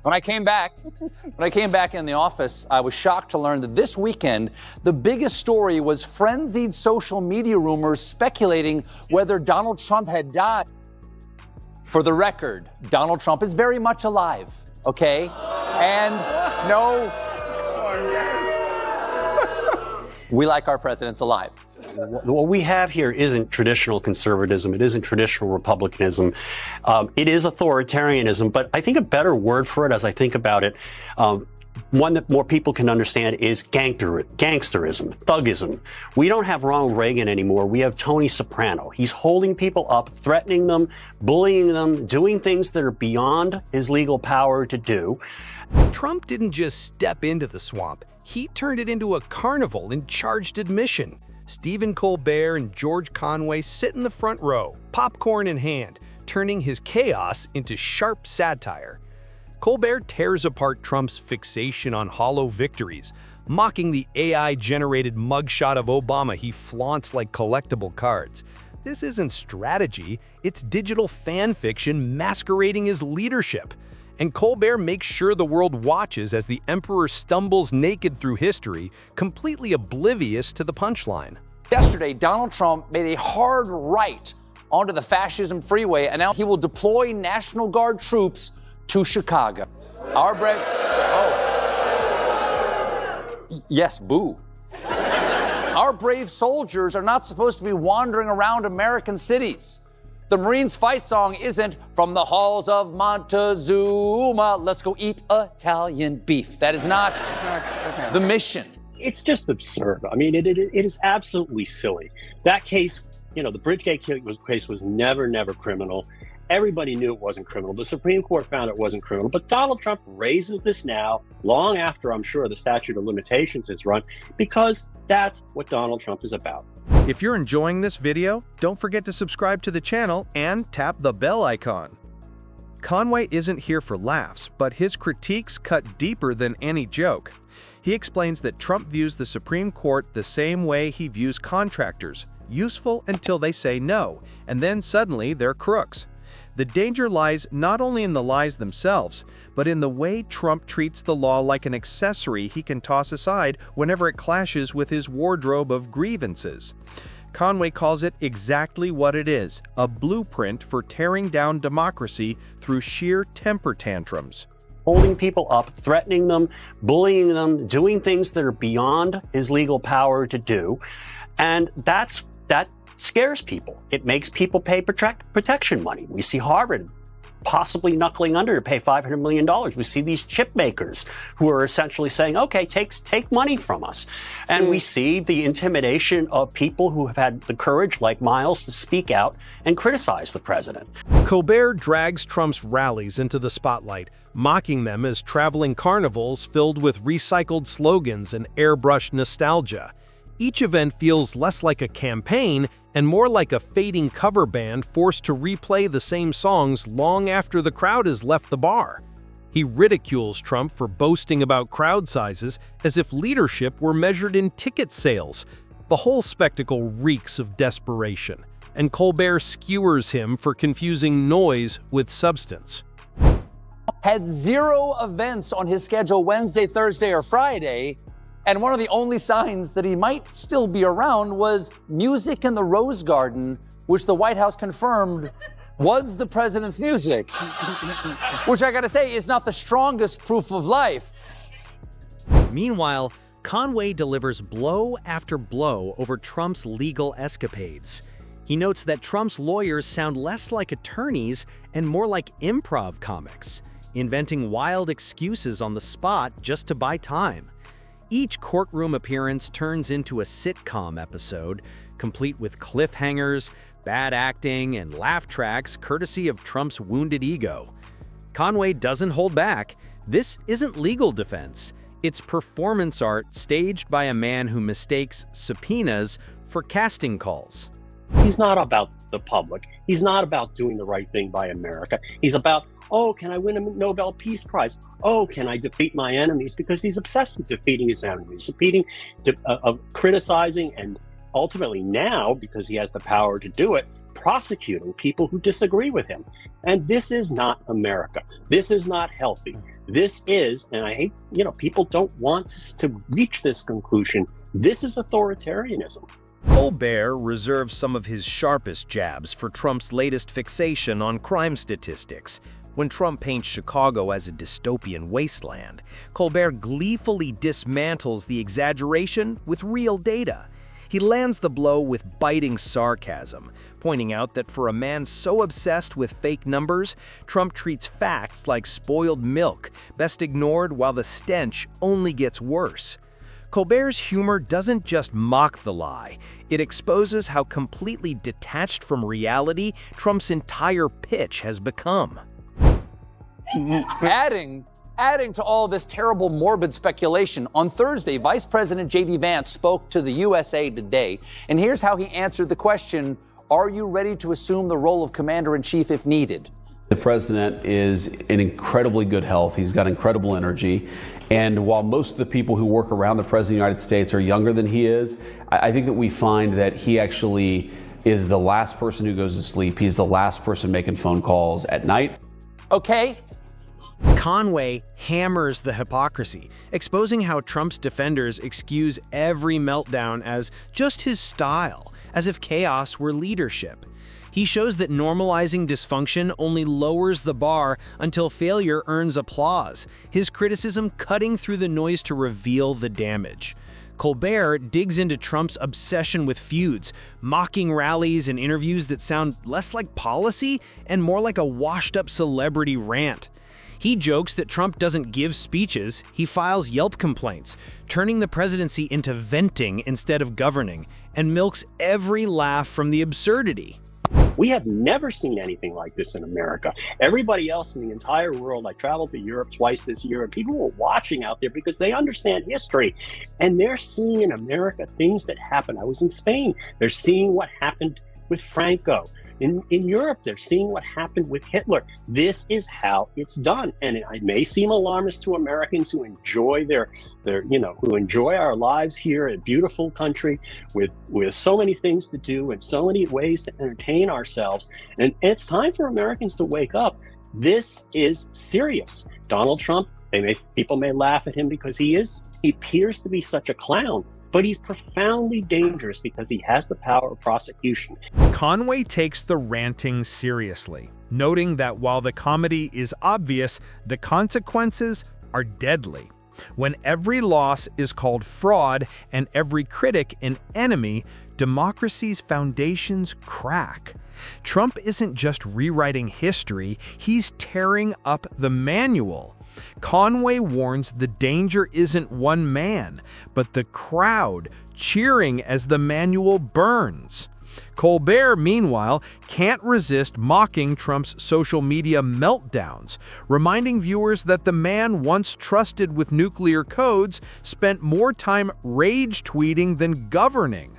When I came back in the office, I was shocked to learn that this weekend, the biggest story was frenzied social media rumors speculating whether Donald Trump had died. For the record, Donald Trump is very much alive, okay? And no, we like our presidents alive. What we have here isn't traditional conservatism. It isn't traditional republicanism. It is authoritarianism. But I think a better word for it, as I think about it, one that more people can understand, is gangsterism, thuggism. We don't have Ronald Reagan anymore. We have Tony Soprano. He's holding people up, threatening them, bullying them, doing things that are beyond his legal power to do. Trump didn't just step into the swamp. He turned it into a carnival in charged admission. Stephen Colbert and George Conway sit in the front row, popcorn in hand, turning his chaos into sharp satire. Colbert tears apart Trump's fixation on hollow victories, mocking the AI-generated mugshot of Obama he flaunts like collectible cards. This isn't strategy, it's digital fan fiction masquerading as leadership. And Colbert makes sure the world watches as the emperor stumbles naked through history, completely oblivious to the punchline. Yesterday, Donald Trump made a hard right onto the fascism freeway and now he will deploy National Guard troops to Chicago. Our brave... Oh. Yes, boo. Our brave soldiers are not supposed to be wandering around American cities. The Marines' fight song isn't "From the halls of Montezuma, let's go eat Italian beef." That is not the mission. It's just absurd. I mean, it is absolutely silly. That case, the Bridgegate case was never criminal. Everybody knew it wasn't criminal. The Supreme Court found it wasn't criminal. But Donald Trump raises this now, long after, I'm sure, the statute of limitations is run, because that's what Donald Trump is about. If you're enjoying this video, don't forget to subscribe to the channel and tap the bell icon. Conway isn't here for laughs, but his critiques cut deeper than any joke. He explains that Trump views the Supreme Court the same way he views contractors, useful until they say no, and then suddenly they're crooks. The danger lies not only in the lies themselves, but in the way Trump treats the law like an accessory he can toss aside whenever it clashes with his wardrobe of grievances. Conway calls it exactly what it is, a blueprint for tearing down democracy through sheer temper tantrums. Holding people up, threatening them, bullying them, doing things that are beyond his legal power to do. And that scares people. It makes people pay protection money. We see Harvard possibly knuckling under to pay $500 million. We see these chip makers who are essentially saying, okay, take money from us. And we see the intimidation of people who have had the courage, like Miles, to speak out and criticize the president. Colbert drags Trump's rallies into the spotlight, mocking them as traveling carnivals filled with recycled slogans and airbrushed nostalgia. Each event feels less like a campaign and more like a fading cover band forced to replay the same songs long after the crowd has left the bar. He ridicules Trump for boasting about crowd sizes as if leadership were measured in ticket sales. The whole spectacle reeks of desperation, and Colbert skewers him for confusing noise with substance. Had 0 events on his schedule Wednesday, Thursday, or Friday, and one of the only signs that he might still be around was music in the Rose Garden, which the White House confirmed was the president's music, which I gotta say is not the strongest proof of life. Meanwhile, Conway delivers blow after blow over Trump's legal escapades. He notes that Trump's lawyers sound less like attorneys and more like improv comics, inventing wild excuses on the spot just to buy time. Each courtroom appearance turns into a sitcom episode, complete with cliffhangers, bad acting, and laugh tracks courtesy of Trump's wounded ego. Conway doesn't hold back. This isn't legal defense. It's performance art staged by a man who mistakes subpoenas for casting calls. He's not about the public. He's not about doing the right thing by America. He's about, oh, can I win a Nobel Peace Prize? Oh, can I defeat my enemies? Because he's obsessed with defeating his enemies, criticizing and ultimately now, because he has the power to do it, prosecuting people who disagree with him. And this is not America. This is not healthy. This is, and I hate, people don't want to reach this conclusion. This is authoritarianism. Colbert reserves some of his sharpest jabs for Trump's latest fixation on crime statistics. When Trump paints Chicago as a dystopian wasteland, Colbert gleefully dismantles the exaggeration with real data. He lands the blow with biting sarcasm, pointing out that for a man so obsessed with fake numbers, Trump treats facts like spoiled milk, best ignored while the stench only gets worse. Colbert's humor doesn't just mock the lie, it exposes how completely detached from reality Trump's entire pitch has become. Adding to all this terrible, morbid speculation, on Thursday, Vice President J.D. Vance spoke to the USA Today, and here's how he answered the question, are you ready to assume the role of commander-in-chief if needed? The president is in incredibly good health. He's got incredible energy. And while most of the people who work around the president of the United States are younger than he is, I think that we find that he actually is the last person who goes to sleep. He's the last person making phone calls at night. Okay. Conway hammers the hypocrisy, exposing how Trump's defenders excuse every meltdown as just his style, as if chaos were leadership. He shows that normalizing dysfunction only lowers the bar until failure earns applause, his criticism cutting through the noise to reveal the damage. Colbert digs into Trump's obsession with feuds, mocking rallies and interviews that sound less like policy and more like a washed-up celebrity rant. He jokes that Trump doesn't give speeches, he files Yelp complaints, turning the presidency into venting instead of governing, and milks every laugh from the absurdity. We have never seen anything like this in America. Everybody else in the entire world, I traveled to Europe twice this year, and people were watching out there because they understand history. And they're seeing in America things that happen. I was in Spain. They're seeing what happened with Franco. In Europe, they're seeing what happened with Hitler. This is how it's done. And it may seem alarmist to Americans who enjoy who enjoy our lives here, a beautiful country with so many things to do and so many ways to entertain ourselves. And it's time for Americans to wake up. This is serious. Donald Trump, people may laugh at him because he appears to be such a clown. But he's profoundly dangerous because he has the power of prosecution. Conway takes the ranting seriously, noting that while the comedy is obvious, the consequences are deadly. When every loss is called fraud and every critic an enemy, democracy's foundations crack. Trump isn't just rewriting history, he's tearing up the manual. Conway warns the danger isn't one man, but the crowd cheering as the manual burns. Colbert, meanwhile, can't resist mocking Trump's social media meltdowns, reminding viewers that the man once trusted with nuclear codes spent more time rage tweeting than governing.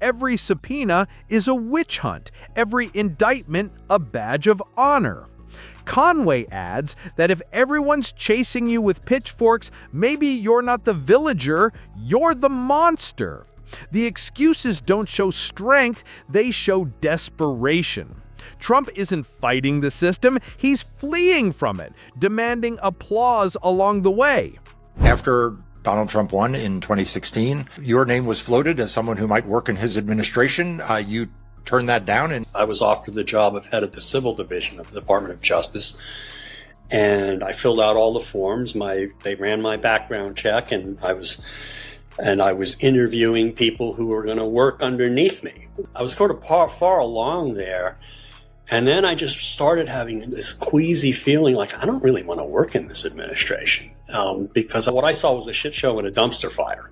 Every subpoena is a witch hunt, every indictment a badge of honor. Conway adds that if everyone's chasing you with pitchforks, maybe you're not the villager, you're the monster. The excuses don't show strength, they show desperation. Trump isn't fighting the system, he's fleeing from it, demanding applause along the way. After Donald Trump won in 2016, your name was floated as someone who might work in his administration. You turned that down, and I was offered the job of head of the Civil Division of the Department of Justice, and I filled out all the forms. They ran my background check, and I was interviewing people who were going to work underneath me. I was sort of far along there, and then I just started having this queasy feeling like I don't really want to work in this administration, because what I saw was a shit show and a dumpster fire.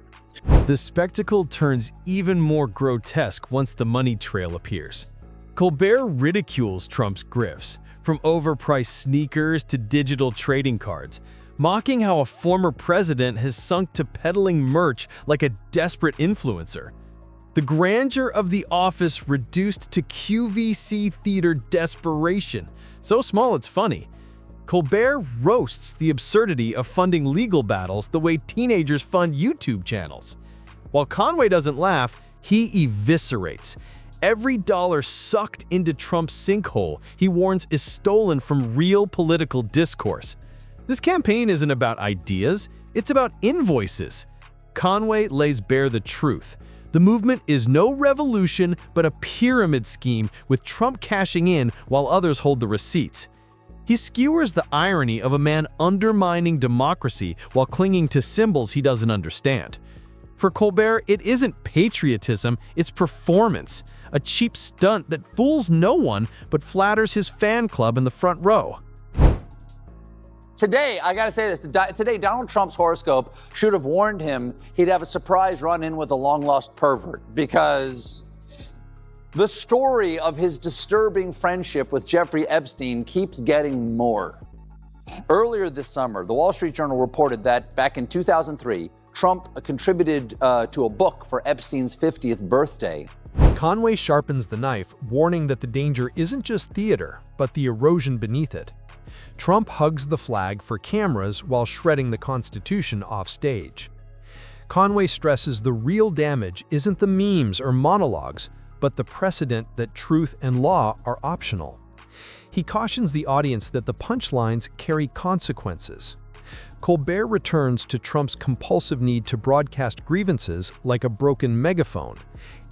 The spectacle turns even more grotesque once the money trail appears. Colbert ridicules Trump's grifts, from overpriced sneakers to digital trading cards, mocking how a former president has sunk to peddling merch like a desperate influencer. The grandeur of the office reduced to QVC theater desperation, so small it's funny. Colbert roasts the absurdity of funding legal battles the way teenagers fund YouTube channels. While Conway doesn't laugh, He eviscerates. Every dollar sucked into Trump's sinkhole, he warns, is stolen from real political discourse. This campaign isn't about ideas, it's about invoices. Conway lays bare the truth. The movement is no revolution, but a pyramid scheme, with Trump cashing in while others hold the receipts. He skewers the irony of a man undermining democracy while clinging to symbols he doesn't understand. For Colbert, it isn't patriotism, it's performance, a cheap stunt that fools no one but flatters his fan club in the front row. Today, I gotta say this, today Donald Trump's horoscope should have warned him he'd have a surprise run-in with a long-lost pervert, because the story of his disturbing friendship with Jeffrey Epstein keeps getting more. Earlier this summer, the Wall Street Journal reported that back in 2003, Trump contributed to a book for Epstein's 50th birthday. Conway sharpens the knife, warning that the danger isn't just theater, but the erosion beneath it. Trump hugs the flag for cameras while shredding the Constitution off stage. Conway stresses the real damage isn't the memes or monologues, but the precedent that truth and law are optional. He cautions the audience that the punchlines carry consequences. Colbert returns to Trump's compulsive need to broadcast grievances like a broken megaphone,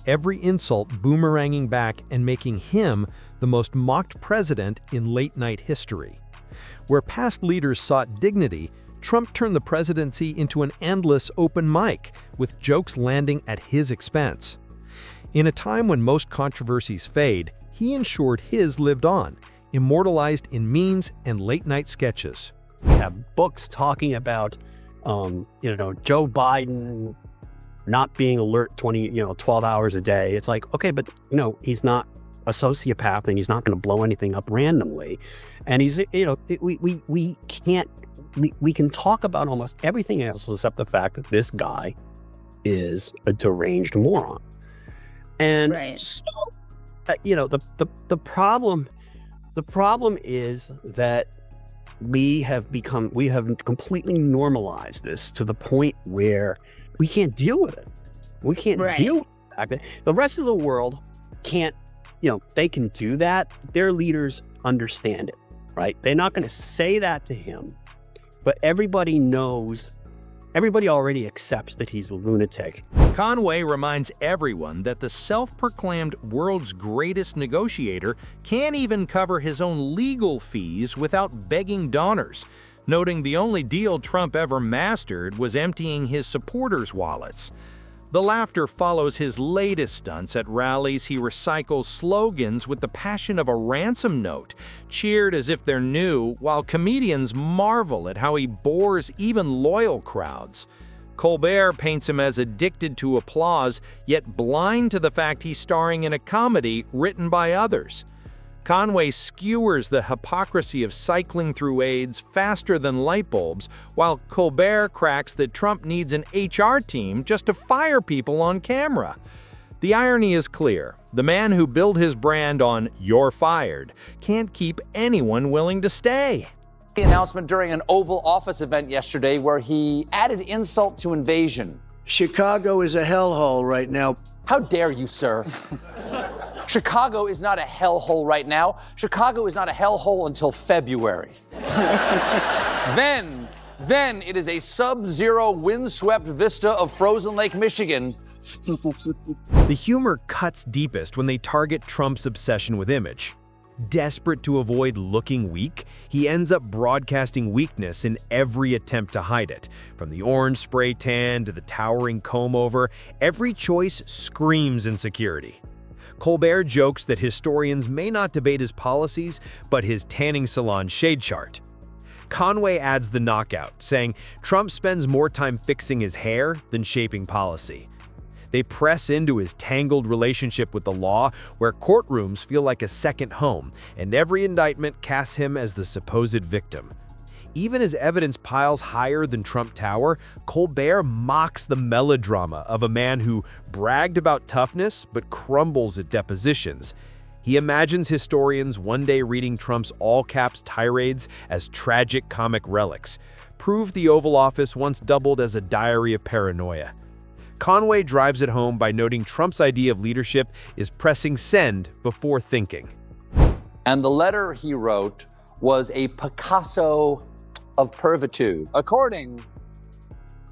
every insult boomeranging back and making him the most mocked president in late-night history. Where past leaders sought dignity, Trump turned the presidency into an endless open mic, with jokes landing at his expense. In a time when most controversies fade, he ensured his lived on, immortalized in memes and late-night sketches. We have books talking about, Joe Biden not being alert 12 hours a day. It's like, okay, but he's not a sociopath and he's not going to blow anything up randomly. And he's, we can talk about almost everything else except the fact that this guy is a deranged moron. And right. So, the problem is that we have completely normalized this to the point where we can't deal with it. We can't deal with the fact that the rest of the world can't, they can do that. Their leaders understand it, right? They're not going to say that to him, but everybody already accepts that he's a lunatic. Conway reminds everyone that the self-proclaimed world's greatest negotiator can't even cover his own legal fees without begging donors, noting the only deal Trump ever mastered was emptying his supporters' wallets. The laughter follows his latest stunts. At rallies, he recycles slogans with the passion of a ransom note, cheered as if they're new, while comedians marvel at how he bores even loyal crowds. Colbert paints him as addicted to applause, yet blind to the fact he's starring in a comedy written by others. Conway skewers the hypocrisy of cycling through AIDS faster than light bulbs, while Colbert cracks that Trump needs an HR team just to fire people on camera. The irony is clear. The man who built his brand on "you're fired" can't keep anyone willing to stay. The announcement during an Oval Office event yesterday where he added insult to invasion. Chicago is a hellhole right now. How dare you, sir? Chicago is not a hellhole right now. Chicago is not a hellhole until February. Then it is a sub-zero windswept vista of frozen Lake Michigan. The humor cuts deepest when they target Trump's obsession with image. Desperate to avoid looking weak, he ends up broadcasting weakness in every attempt to hide it. From the orange spray tan to the towering comb-over, every choice screams insecurity. Colbert jokes that historians may not debate his policies, but his tanning salon shade chart. Conway adds the knockout, saying Trump spends more time fixing his hair than shaping policy. They press into his tangled relationship with the law, where courtrooms feel like a second home, and every indictment casts him as the supposed victim. Even as evidence piles higher than Trump Tower, Colbert mocks the melodrama of a man who bragged about toughness but crumbles at depositions. He imagines historians one day reading Trump's all-caps tirades as tragic comic relics, proof the Oval Office once doubled as a diary of paranoia. Conway drives it home by noting Trump's idea of leadership is pressing send before thinking. And the letter he wrote was a Picasso of pervitude. According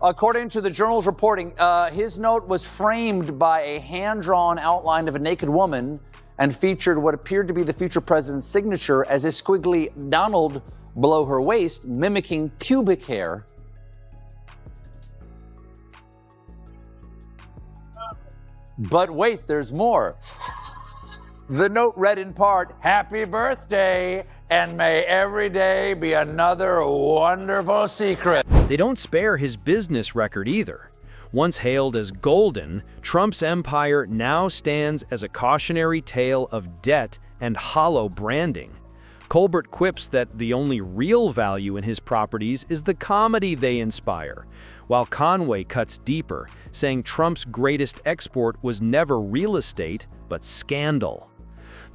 to the Journal's reporting, his note was framed by a hand-drawn outline of a naked woman and featured what appeared to be the future president's signature as a squiggly Donald below her waist, mimicking pubic hair. But wait, there's more. The note read in part, "Happy birthday, and may every day be another wonderful secret." They don't spare his business record either. Once hailed as golden, Trump's empire now stands as a cautionary tale of debt and hollow branding. Colbert quips that the only real value in his properties is the comedy they inspire, while Conway cuts deeper, saying Trump's greatest export was never real estate, but scandal.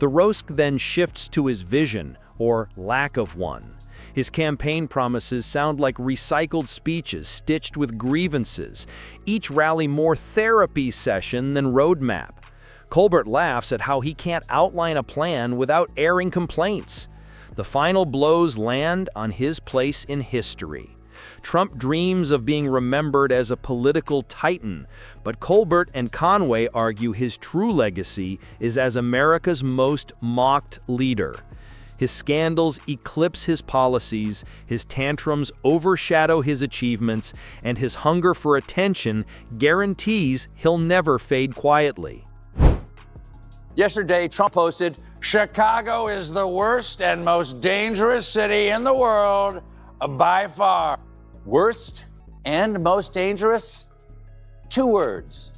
The roast then shifts to his vision, or lack of one. His campaign promises sound like recycled speeches stitched with grievances, each rally more therapy session than roadmap. Colbert laughs at how he can't outline a plan without airing complaints. The final blows land on his place in history. Trump dreams of being remembered as a political titan, but Colbert and Conway argue his true legacy is as America's most mocked leader. His scandals eclipse his policies, his tantrums overshadow his achievements, and his hunger for attention guarantees he'll never fade quietly. Yesterday, Trump posted, "Chicago is the worst and most dangerous city in the world by far." Worst and most dangerous? 2 words.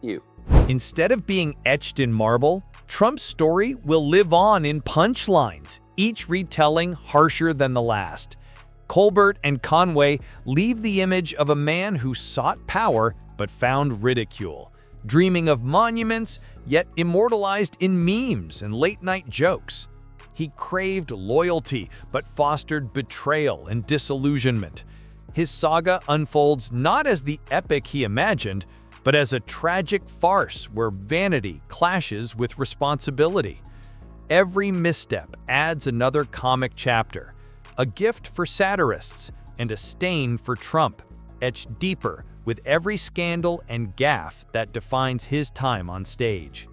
You. Instead of being etched in marble, Trump's story will live on in punchlines, each retelling harsher than the last. Colbert and Conway leave the image of a man who sought power but found ridicule, dreaming of monuments, yet immortalized in memes and late-night jokes. He craved loyalty, but fostered betrayal and disillusionment. His saga unfolds not as the epic he imagined, but as a tragic farce where vanity clashes with responsibility. Every misstep adds another comic chapter, a gift for satirists and a stain for Trump, etched deeper with every scandal and gaffe that defines his time on stage.